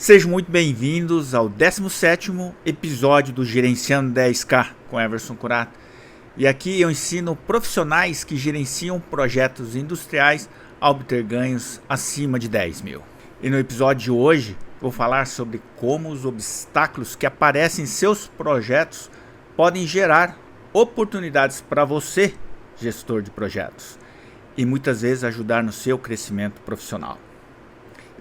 Sejam muito bem-vindos ao 17º episódio do Gerenciando 10K com Everson Curato. E aqui eu ensino profissionais que gerenciam projetos industriais a obter ganhos acima de 10 mil. E no episódio de hoje vou falar sobre como os obstáculos que aparecem em seus projetos podem gerar oportunidades para você, gestor de projetos, e muitas vezes ajudar no seu crescimento profissional.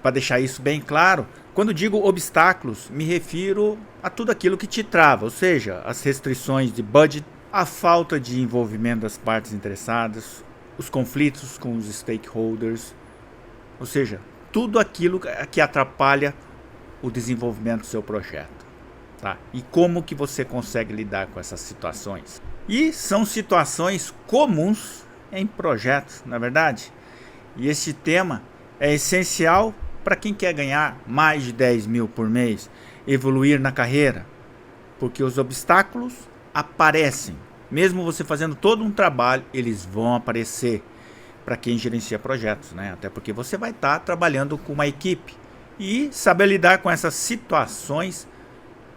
Para deixar isso bem claro, quando digo obstáculos, me refiro a tudo aquilo que te trava, ou seja, as restrições de budget, a falta de envolvimento das partes interessadas, os conflitos com os stakeholders, ou seja, tudo aquilo que atrapalha o desenvolvimento do seu projeto. Tá? E como que você consegue lidar com essas situações? E são situações comuns em projetos, na verdade. E esse tema é essencial para quem quer ganhar mais de 10 mil por mês, evoluir na carreira, porque os obstáculos aparecem. Mesmo você fazendo todo um trabalho, eles vão aparecer para quem gerencia projetos, né? Até porque você vai estar trabalhando com uma equipe e saber lidar com essas situações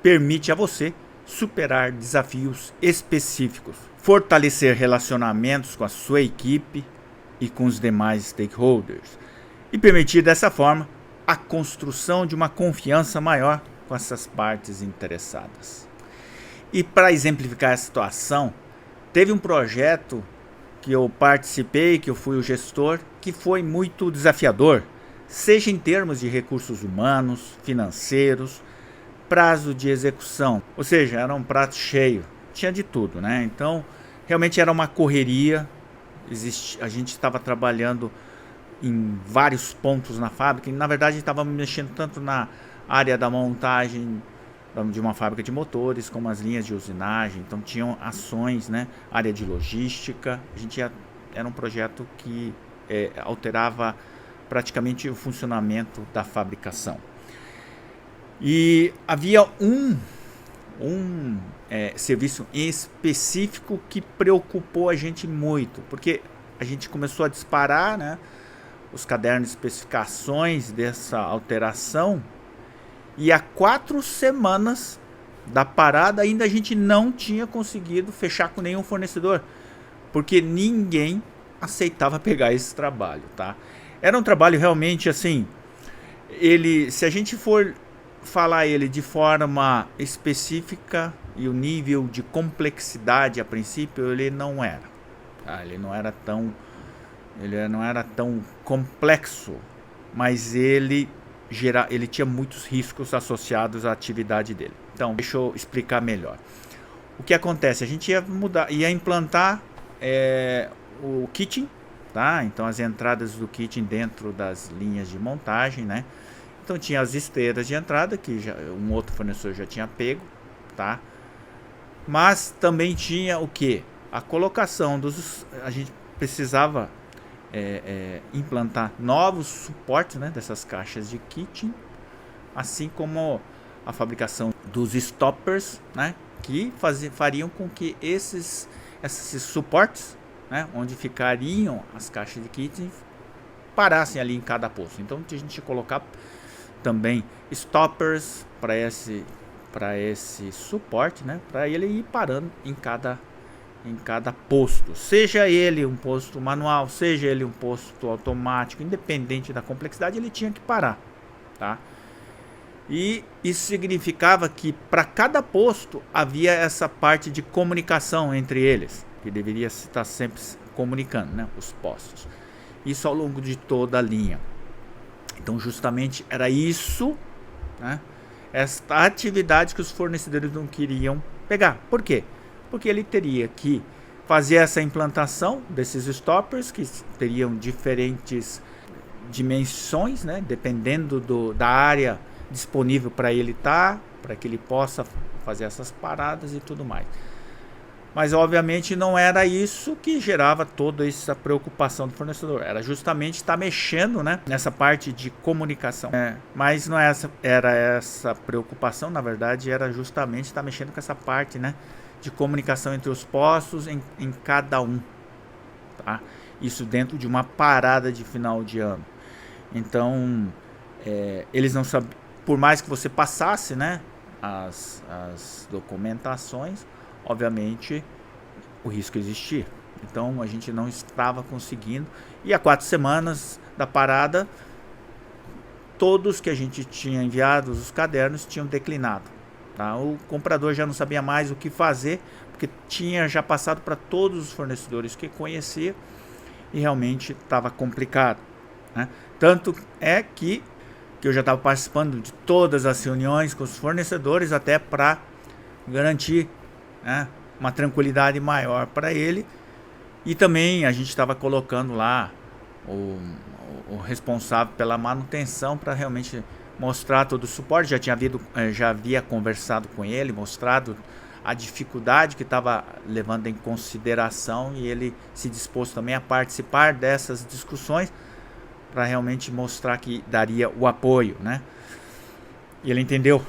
permite a você superar desafios específicos, fortalecer relacionamentos com a sua equipe e com os demais stakeholders, e permitir dessa forma a construção de uma confiança maior com essas partes interessadas. E para exemplificar a situação, teve um projeto que eu participei, que eu fui o gestor, que foi muito desafiador, seja em termos de recursos humanos, financeiros, prazo de execução, ou seja, era um prato cheio, tinha de tudo, né? Então, realmente era uma correria, a gente estava trabalhando em vários pontos na fábrica, e na verdade estava mexendo tanto na área da montagem de uma fábrica de motores, como as linhas de usinagem, então tinham ações, né? Área de logística, era um projeto que alterava praticamente o funcionamento da fabricação. E havia um serviço em específico que preocupou a gente muito, porque a gente começou a disparar, né, os cadernos de especificações dessa alteração, e há 4 semanas da parada ainda a gente não tinha conseguido fechar com nenhum fornecedor, porque ninguém aceitava pegar esse trabalho, tá? Era um trabalho realmente assim, se a gente for falar ele de forma específica e o nível de complexidade a princípio, ele não era, tá? Ele não era tão complexo, mas ele tinha muitos riscos associados à atividade dele. Então, deixa eu explicar melhor. O que acontece? A gente ia implantar o kitchen, tá? Então as entradas do kitchen dentro das linhas de montagem, né? Então tinha as esteiras de entrada que um outro fornecedor já tinha pego, tá? Mas também tinha o que? A colocação a gente precisava implantar novos suportes, né, dessas caixas de kitchen, assim como a fabricação dos stoppers, né, que fariam com que esses suportes, né, onde ficariam as caixas de kitchen, parassem ali em cada posto. Então a gente ia colocar também stoppers para esse suporte, né, para ele ir parando em cada posto, seja ele um posto manual, seja ele um posto automático, independente da complexidade, ele tinha que parar, tá? E isso significava que para cada posto havia essa parte de comunicação entre eles, que deveria estar sempre comunicando, né, os postos. Isso ao longo de toda a linha. Então justamente era isso, né, esta atividade que os fornecedores não queriam pegar. Por quê? Porque ele teria que fazer essa implantação desses stoppers, que teriam diferentes dimensões, né, dependendo da área disponível para ele estar, para que ele possa fazer essas paradas e tudo mais. Mas obviamente não era isso que gerava toda essa preocupação do fornecedor, era justamente estar mexendo, né, nessa parte de comunicação. Mas não era essa preocupação, na verdade era justamente estar mexendo com essa parte, né, de comunicação entre os postos em cada um, tá? Isso dentro de uma parada de final de ano. Então eles não por mais que você passasse, né, as documentações, obviamente o risco existia. Então a gente não estava conseguindo. E há 4 semanas da parada, todos que a gente tinha enviado, os cadernos, tinham declinado. Tá? O comprador já não sabia mais o que fazer, porque tinha já passado para todos os fornecedores que conhecia e realmente estava complicado. Né? Tanto é que eu já estava participando de todas as reuniões com os fornecedores, até para garantir, né, uma tranquilidade maior para ele. E também a gente estava colocando lá o responsável pela manutenção para realmente mostrar todo o suporte. Já havia conversado com ele, mostrado a dificuldade que estava levando em consideração, e ele se dispôs também a participar dessas discussões para realmente mostrar que daria o apoio, né? E ele entendeu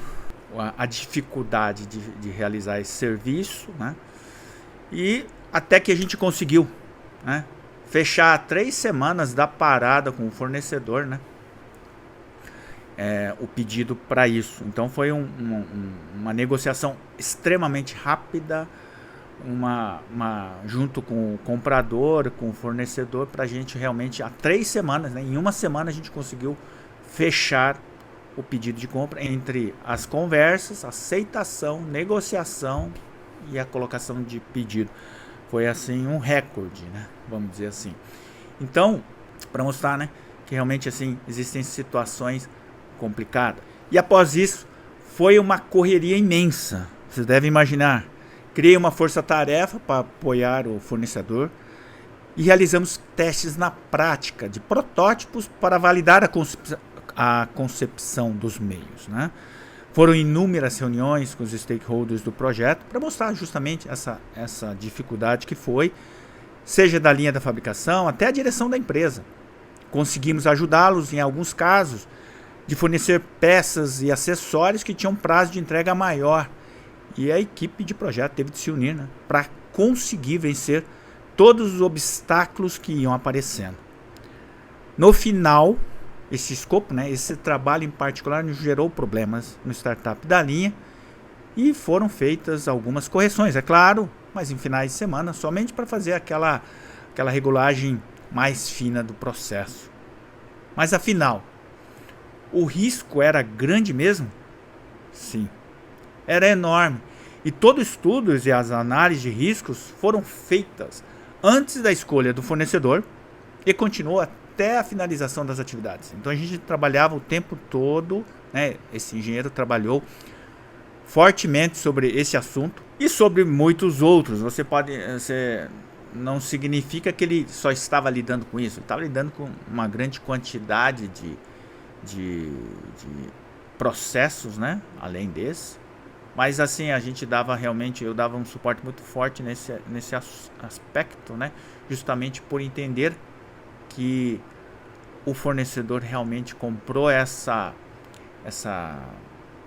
a dificuldade de realizar esse serviço, né? E até que a gente conseguiu, né, fechar 3 semanas da parada com o fornecedor, né, o pedido para isso. Então foi uma negociação extremamente rápida, junto com o comprador, com o fornecedor, para a gente realmente, há 3 semanas, né, em uma semana a gente conseguiu fechar o pedido de compra entre as conversas, aceitação, negociação e a colocação de pedido. Foi assim um recorde, né? Vamos dizer assim. Então, para mostrar, né, que realmente assim existem situações complicadas. E após isso, foi uma correria imensa. Vocês devem imaginar. Criei uma força-tarefa para apoiar o fornecedor e realizamos testes na prática de protótipos para validar a concepção dos meios, né? Foram inúmeras reuniões com os stakeholders do projeto para mostrar justamente essa dificuldade que foi, seja da linha da fabricação até a direção da empresa. Conseguimos ajudá-los, em alguns casos, de fornecer peças e acessórios que tinham prazo de entrega maior. E a equipe de projeto teve de se unir, né, para conseguir vencer todos os obstáculos que iam aparecendo. No final, esse escopo, né, esse trabalho em particular nos gerou problemas no startup da linha e foram feitas algumas correções, é claro, mas em finais de semana, somente para fazer aquela regulagem mais fina do processo. Mas afinal, o risco era grande mesmo? Sim, era enorme. E todos os estudos e as análises de riscos foram feitas antes da escolha do fornecedor e continuou até a finalização das atividades. Então a gente trabalhava o tempo todo, né? Esse engenheiro trabalhou fortemente sobre esse assunto e sobre muitos outros. Você não significa que ele só estava lidando com isso, ele estava lidando com uma grande quantidade de processos, né? Além desse. Mas assim, eu dava um suporte muito forte nesse aspecto, né? Justamente por entender que o fornecedor realmente comprou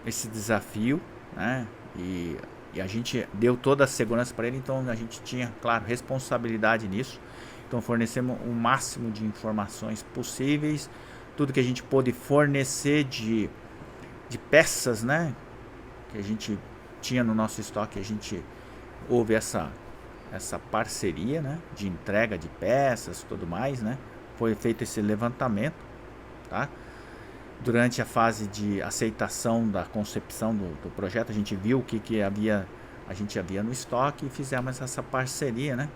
esse desafio, né? E a gente deu toda a segurança para ele, então a gente tinha, claro, responsabilidade nisso. Então fornecemos o máximo de informações possíveis, tudo que a gente pôde fornecer de peças, né, que a gente tinha no nosso estoque. Houve essa parceria, né, de entrega de peças e tudo mais, né. Foi feito esse levantamento, tá? Durante a fase de aceitação da concepção do projeto, a gente viu o que a gente havia no estoque e fizemos essa parceria, né,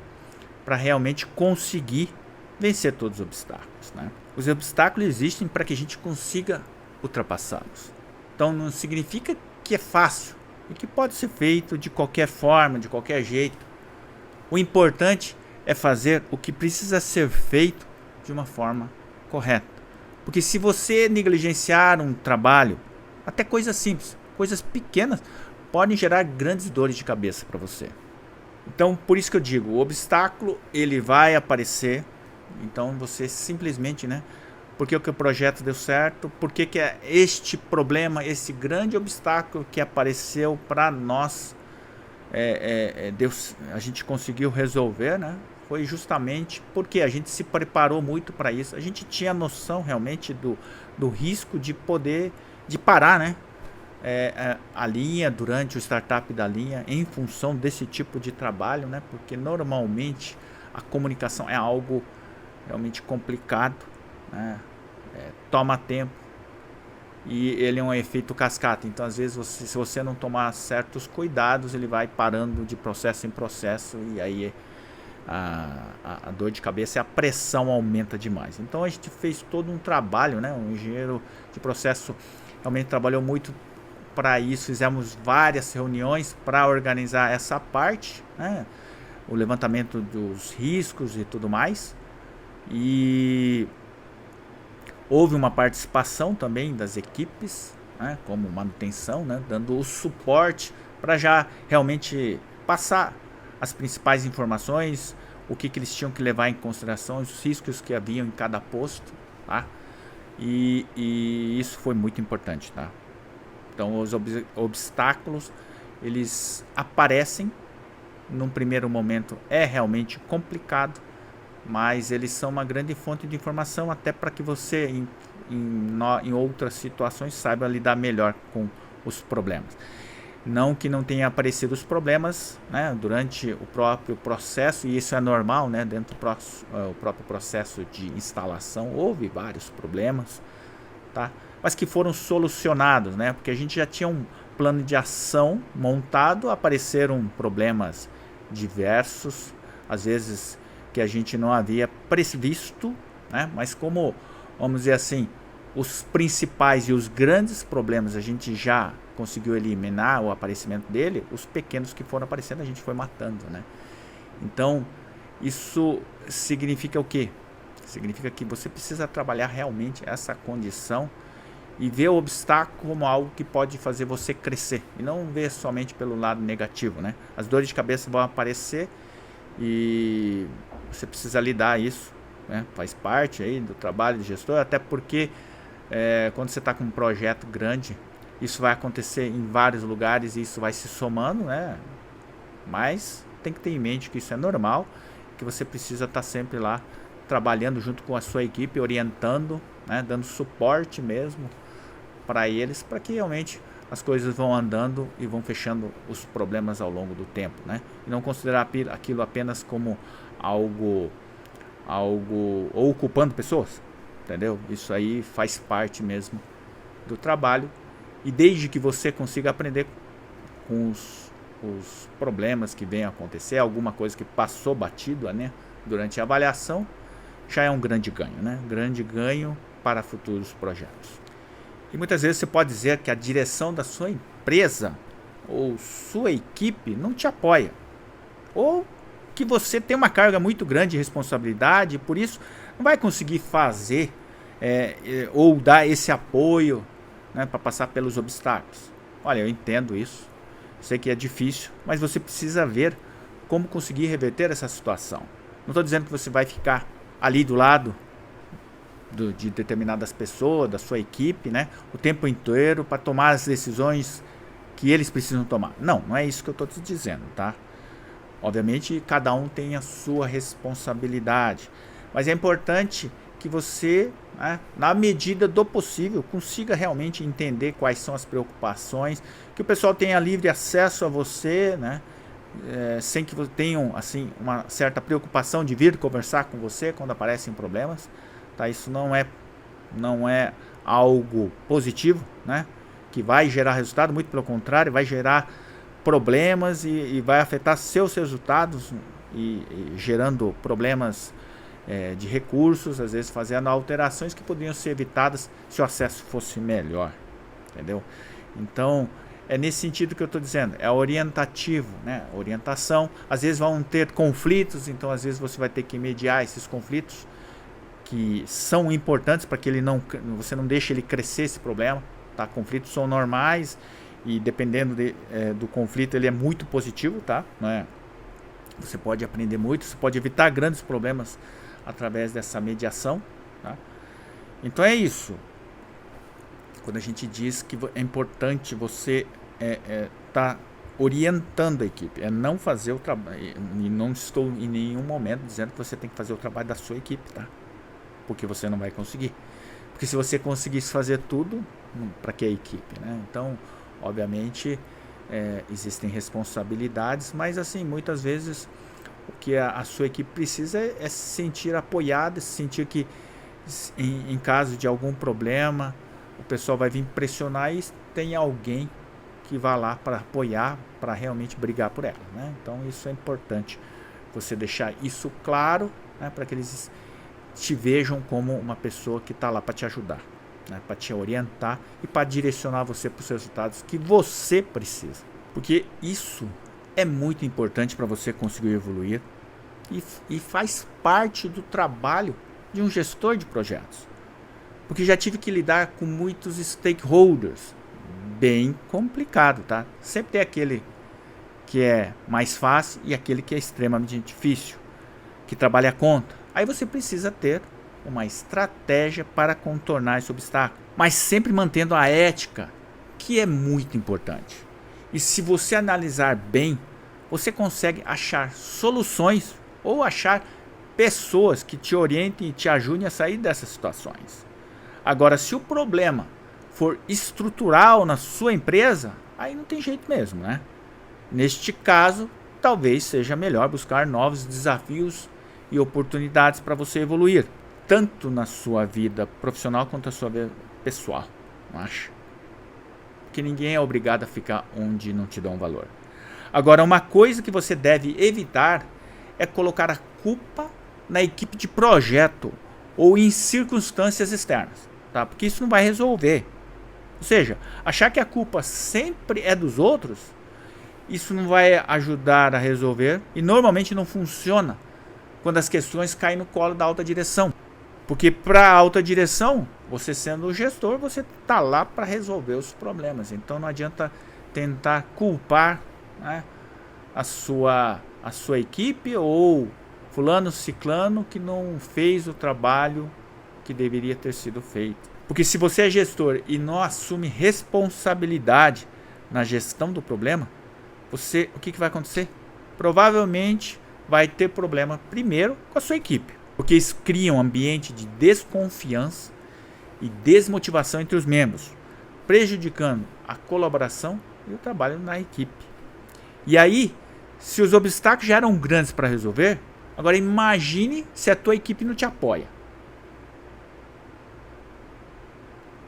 para realmente conseguir vencer todos os obstáculos, né? Os obstáculos existem para que a gente consiga ultrapassá-los. Então não significa que é fácil e que pode ser feito de qualquer forma, de qualquer jeito. O importante é fazer o que precisa ser feito de uma forma correta. Porque se você negligenciar um trabalho, até coisas simples, coisas pequenas, podem gerar grandes dores de cabeça para você. Então, por isso que eu digo, o obstáculo ele vai aparecer. Então você simplesmente, né, por que o projeto deu certo, por que é este problema, esse grande obstáculo que apareceu para nós, a gente conseguiu resolver, né? Foi justamente porque a gente se preparou muito para isso. A gente tinha noção realmente do risco de poder de parar, né, a linha durante o startup da linha em função desse tipo de trabalho, né, porque normalmente a comunicação é algo realmente complicado, né, toma tempo e ele é um efeito cascata. Então às vezes se você não tomar certos cuidados, ele vai parando de processo em processo e aí a dor de cabeça e a pressão aumenta demais. Então a gente fez todo um trabalho, né? Um engenheiro de processo realmente trabalhou muito para isso. Fizemos várias reuniões para organizar essa parte, né? O levantamento dos riscos e tudo mais. E houve uma participação também das equipes, né? Como manutenção, né? Dando o suporte para já realmente passar as principais informações, o que eles tinham que levar em consideração, os riscos que haviam em cada posto, tá? E isso foi muito importante, tá? Então os obstáculos, eles aparecem num primeiro momento, é realmente complicado, mas eles são uma grande fonte de informação até para que você em outras situações saiba lidar melhor com os problemas. Não que não tenha aparecido os problemas, né, durante o próprio processo, e isso é normal, né, dentro do próprio processo de instalação, houve vários problemas, tá? Mas que foram solucionados, né, porque a gente já tinha um plano de ação montado, apareceram problemas diversos, às vezes que a gente não havia previsto, né, mas como, vamos dizer assim, os principais e os grandes problemas a gente já conseguiu eliminar o aparecimento dele, os pequenos que foram aparecendo a gente foi matando, né? Então isso significa o quê? Significa que você precisa trabalhar realmente essa condição e ver o obstáculo como algo que pode fazer você crescer e não ver somente pelo lado negativo, né? As dores de cabeça vão aparecer e você precisa lidar isso, né? Faz parte aí do trabalho de gestor, até porque quando você está com um projeto grande, isso vai acontecer em vários lugares e isso vai se somando, né? Mas tem que ter em mente que isso é normal, que você precisa estar sempre lá trabalhando junto com a sua equipe, orientando, né? Dando suporte mesmo para eles, para que realmente as coisas vão andando e vão fechando os problemas ao longo do tempo, né? E não considerar aquilo apenas como algo ou ocupando pessoas, entendeu? Isso aí faz parte mesmo do trabalho. E desde que você consiga aprender com os problemas que vêm a acontecer, alguma coisa que passou batido, né, durante a avaliação, já é um grande ganho, né? Grande ganho para futuros projetos. E muitas vezes você pode dizer que a direção da sua empresa ou sua equipe não te apoia, ou que você tem uma carga muito grande de responsabilidade e por isso não vai conseguir fazer ou dar esse apoio, né, para passar pelos obstáculos. Olha, eu entendo isso, sei que é difícil, mas você precisa ver como conseguir reverter essa situação. Não estou dizendo que você vai ficar ali do lado de determinadas pessoas, da sua equipe, né, o tempo inteiro para tomar as decisões que eles precisam tomar. Não é isso que eu estou te dizendo, tá? Obviamente, cada um tem a sua responsabilidade, mas é importante que você, né, na medida do possível, consiga realmente entender quais são as preocupações, que o pessoal tenha livre acesso a você, né, sem que tenham assim, uma certa preocupação de vir conversar com você quando aparecem problemas. Tá? Isso não é algo positivo, né, que vai gerar resultado, muito pelo contrário, vai gerar problemas e vai afetar seus resultados e gerando problemas de recursos, às vezes fazendo alterações que poderiam ser evitadas se o acesso fosse melhor, entendeu? Então é nesse sentido que eu estou dizendo, é orientativo, né? Orientação, às vezes vão ter conflitos, então às vezes você vai ter que mediar esses conflitos que são importantes para que você não deixe ele crescer esse problema, tá? Conflitos são normais e dependendo do conflito ele é muito positivo, tá? Não é? Você pode aprender muito, você pode evitar grandes problemas através dessa mediação, tá? Então é isso. Quando a gente diz que é importante você tá orientando a equipe, é não fazer o trabalho, e não estou em nenhum momento dizendo que você tem que fazer o trabalho da sua equipe, tá? Porque você não vai conseguir. Porque se você conseguisse fazer tudo, para que a equipe, né? Então, obviamente, existem responsabilidades, mas assim, muitas vezes o que a sua equipe precisa é se sentir apoiada, se sentir que em caso de algum problema, o pessoal vai vir pressionar e tem alguém que vá lá para apoiar, para realmente brigar por ela, né? Então isso é importante, você deixar isso claro, né, para que eles te vejam como uma pessoa que está lá para te ajudar, né, para te orientar e para direcionar você para os resultados que você precisa. Porque isso é muito importante para você conseguir evoluir e faz parte do trabalho de um gestor de projetos. Porque já tive que lidar com muitos stakeholders, bem complicado, tá? Sempre tem aquele que é mais fácil e aquele que é extremamente difícil, que trabalha a conta. Aí você precisa ter uma estratégia para contornar esse obstáculo, mas sempre mantendo a ética, que é muito importante. E se você analisar bem, você consegue achar soluções ou achar pessoas que te orientem e te ajudem a sair dessas situações. Agora, se o problema for estrutural na sua empresa, aí não tem jeito mesmo, né? Neste caso, talvez seja melhor buscar novos desafios e oportunidades para você evoluir, tanto na sua vida profissional quanto na sua vida pessoal, não acha? Porque ninguém é obrigado a ficar onde não te dão valor. Agora, uma coisa que você deve evitar é colocar a culpa na equipe de projeto ou em circunstâncias externas, tá? Porque isso não vai resolver. Ou seja, achar que a culpa sempre é dos outros, isso não vai ajudar a resolver e normalmente não funciona quando as questões caem no colo da alta direção. Porque para a alta direção, você sendo o gestor, você está lá para resolver os problemas. Então não adianta tentar culpar, né, a sua equipe ou fulano ciclano que não fez o trabalho que deveria ter sido feito. Porque se você é gestor e não assume responsabilidade na gestão do problema, o que vai acontecer? Provavelmente vai ter problema primeiro com a sua equipe, porque isso cria um ambiente de desconfiança e desmotivação entre os membros, prejudicando a colaboração e o trabalho na equipe. E aí, se os obstáculos já eram grandes para resolver, agora imagine se a tua equipe não te apoia.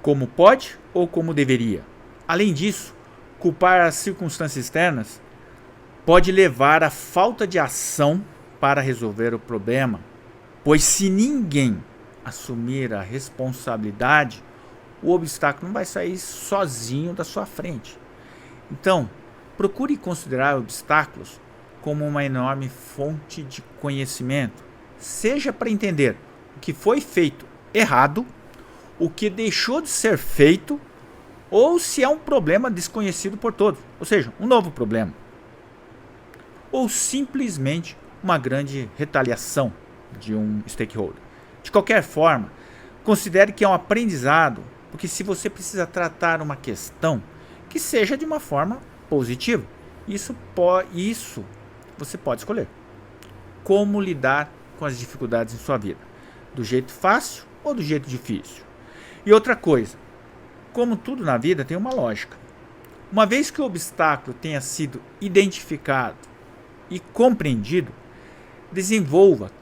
Como pode ou como deveria. Além disso, culpar as circunstâncias externas pode levar à falta de ação para resolver o problema, pois se ninguém assumir a responsabilidade, o obstáculo não vai sair sozinho da sua frente. Então, procure considerar obstáculos como uma enorme fonte de conhecimento, seja para entender o que foi feito errado, o que deixou de ser feito, ou se é um problema desconhecido por todos, ou seja, um novo problema, ou simplesmente uma grande retaliação de um stakeholder. De qualquer forma, considere que é um aprendizado, porque se você precisa tratar uma questão, que seja de uma forma positiva, isso você pode escolher. Como lidar com as dificuldades em sua vida, do jeito fácil ou do jeito difícil. E outra coisa, como tudo na vida tem uma lógica. Uma vez que o obstáculo tenha sido identificado e compreendido,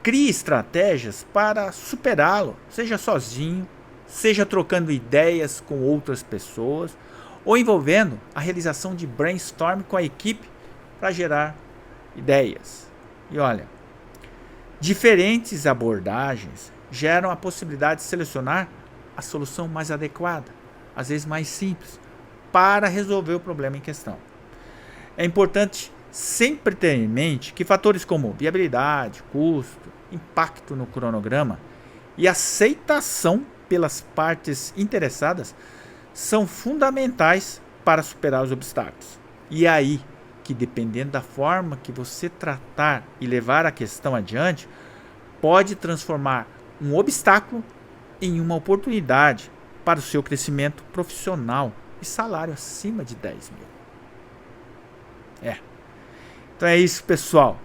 crie estratégias para superá-lo, seja sozinho, seja trocando ideias com outras pessoas ou envolvendo a realização de brainstorm com a equipe para gerar ideias. E olha, diferentes abordagens geram a possibilidade de selecionar a solução mais adequada, às vezes mais simples, para resolver o problema em questão. É importante sempre ter em mente que fatores como viabilidade, custo, impacto no cronograma e aceitação pelas partes interessadas são fundamentais para superar os obstáculos. E é aí que, dependendo da forma que você tratar e levar a questão adiante, pode transformar um obstáculo em uma oportunidade para o seu crescimento profissional e salário acima de 10 mil. Então é isso, pessoal.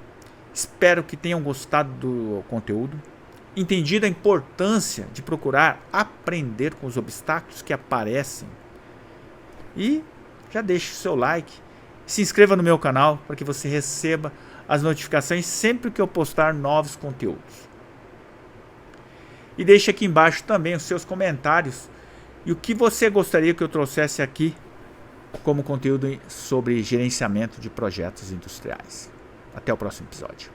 Espero que tenham gostado do conteúdo, entendido a importância de procurar aprender com os obstáculos que aparecem E já deixe o seu like, se inscreva no meu canal para que você receba as notificações sempre que eu postar novos conteúdos. E deixe aqui embaixo também os seus comentários e o que você gostaria que eu trouxesse aqui como conteúdo sobre gerenciamento de projetos industriais. Até o próximo episódio.